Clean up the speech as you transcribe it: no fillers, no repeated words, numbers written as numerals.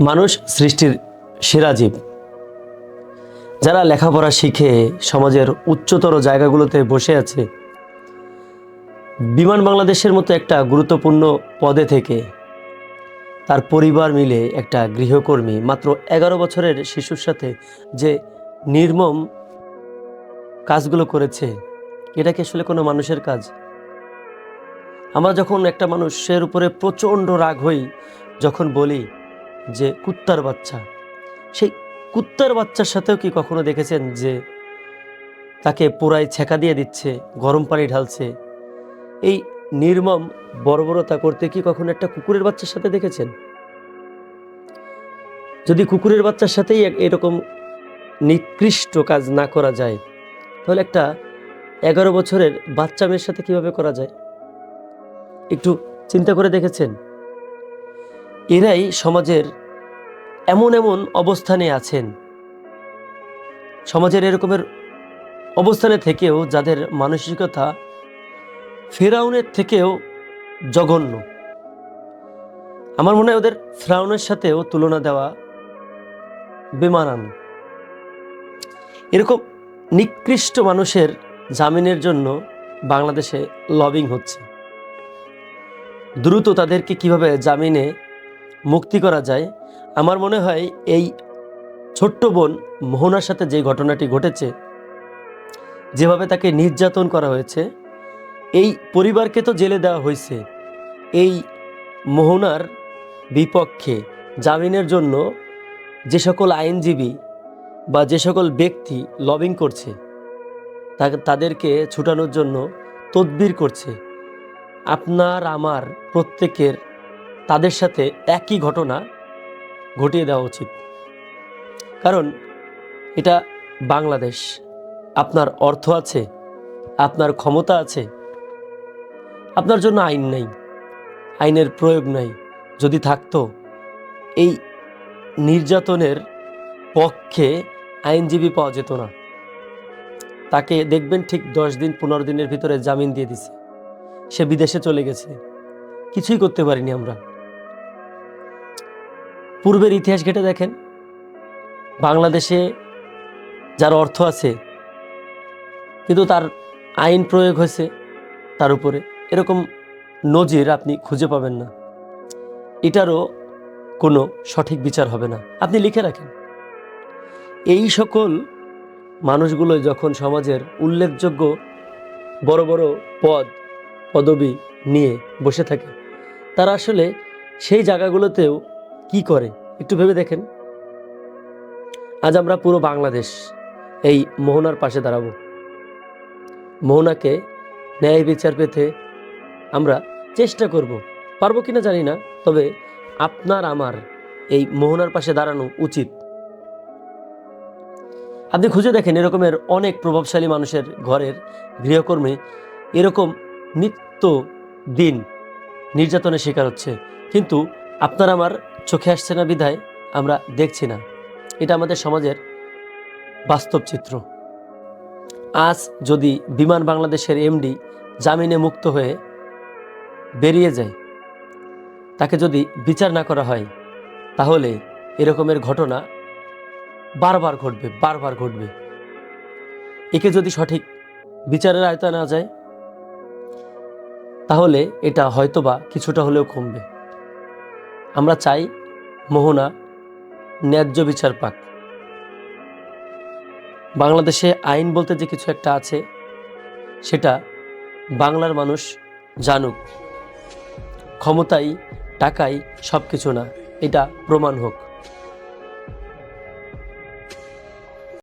মানুষ সৃষ্টির সেরা জীব। যারা লেখাপড়া শিখে সমাজের উচ্চতর জায়গাগুলোতে বসে আছে, বিমান বাংলাদেশের মতো একটা গুরুত্বপূর্ণ পদে থেকে তার পরিবার মিলে একটা গৃহকর্মী মাত্র 11 বছরের শিশুর সাথে যে নির্মম কাজগুলো করেছে, এটা কি আসলে কোনো মানুষের কাজ? আমরা যখন একটা মানুষের উপরে প্রচণ্ড রাগ হই, যখন বলি যে কুত্তার বাচ্চা, সেই কুত্তার বাচ্চার সাথেও কি কখনো দেখেছেন যে তাকে পোড়ায় ছেঁকা দিয়ে দিচ্ছে, গরম পানি ঢালছে? এই নির্মম বর্বরতা করতে কি কখনো একটা কুকুরের বাচ্চার সাথে দেখেছেন? যদি কুকুরের বাচ্চার সাথেই এরকম নিকৃষ্ট কাজ না করা যায়, তাহলে একটা 11 বছরের বাচ্চা মেয়ের সাথে কিভাবে করা যায়? একটু চিন্তা করে দেখেছেন? এরাই সমাজের এমন এমন অবস্থানে আছেন, সমাজের এরকমের অবস্থানে থেকেও যাদের মানসিকতা ফেরাউনের থেকেও জঘন্য। আমার মনে হয় ওদের ফেরাউনের সাথেও তুলনা দেওয়া বেমানান। এরকম নিকৃষ্ট মানুষের জামিনের জন্য বাংলাদেশে লবিং হচ্ছে। দ্রুত তাদেরকে কিভাবে জামিনে মুক্তি করা যায়। আমার মনে হয় এই ছোট্ট বোন মোহনার সাথে যে ঘটনাটি ঘটেছে, যেভাবে তাকে নির্যাতন করা হয়েছে, এই পরিবারকে তো জেলে দেওয়া হয়েছে, এই মোহনার বিপক্ষে জামিনের জন্য যে সকল আইনজীবী বা যে সকল ব্যক্তি লবিং করছে, তাদেরকে ছুটানোর জন্য তদবির করছে। আপনার আমার প্রত্যেকের তাদের সাথে একই ঘটনা ঘটিয়ে দেওয়া উচিত। কারণ এটা বাংলাদেশ। আপনার অর্থ আছে, আপনার ক্ষমতা আছে, আপনার জন্য আইন নেই, আইনের প্রয়োগ নাই। যদি থাকতো, এই নির্যাতনের পক্ষে আইনজীবী পাওয়া যেত না। তাকে দেখবেন ঠিক 10 দিন 15 দিনের ভিতরে জামিন দিয়ে দিছে, সে বিদেশে চলে গেছে, কিছুই করতে পারিনি আমরা। পূর্বের ইতিহাস ঘেটে দেখেন, বাংলাদেশে যার অর্থ আছে কিন্তু তার আইন প্রয়োগ হয়েছে তার উপরে, এরকম নজির আপনি খুঁজে পাবেন না। এটারও কোনো সঠিক বিচার হবে না। আপনি লিখে রাখেন, এই সকল মানুষগুলো যখন সমাজের উল্লেখযোগ্য বড় বড় পদবি নিয়ে বসে থাকে, তারা আসলে সেই জায়গাগুলোতেও কি করে একটু ভেবে দেখেন। আজ আমরা পুরো বাংলাদেশ এই মোহনার পাশে দাঁড়াবো। মোহনাকে ন্যায় বিচার পেতে আমরা চেষ্টা করব, পারবো কিনা জানি না, তবে আপনার আমার এই মোহনার পাশে দাঁড়ানো উচিত। আপনি খুঁজে দেখেন, এরকমের অনেক প্রভাবশালী মানুষের ঘরের গৃহকর্মী এরকম নিত্য দিন নির্যাতনের শিকার হচ্ছে, কিন্তু আপনার আমার চোখে আসছে না বিধায় আমরা দেখছি না। এটা আমাদের সমাজের বাস্তব চিত্র। আজ যদি বিমান বাংলাদেশের এমডি জামিনে মুক্ত হয়ে বেরিয়ে যায়, তাকে যদি বিচার না করা হয়, তাহলে এরকমের ঘটনা বারবার ঘটবে। একে যদি সঠিক বিচারের আয়তায় না যায়, তাহলে এটা হয়তোবা কিছুটা হলেও কমবে। আমরা চাই মোহনা ন্যায্য বিচার পাক। বাংলাদেশে আইন বলতে যে কিছু একটা আছে, সেটা বাংলার মানুষ জানুক। ক্ষমতাই টাকাই সব কিছু না, এটা প্রমাণ হোক।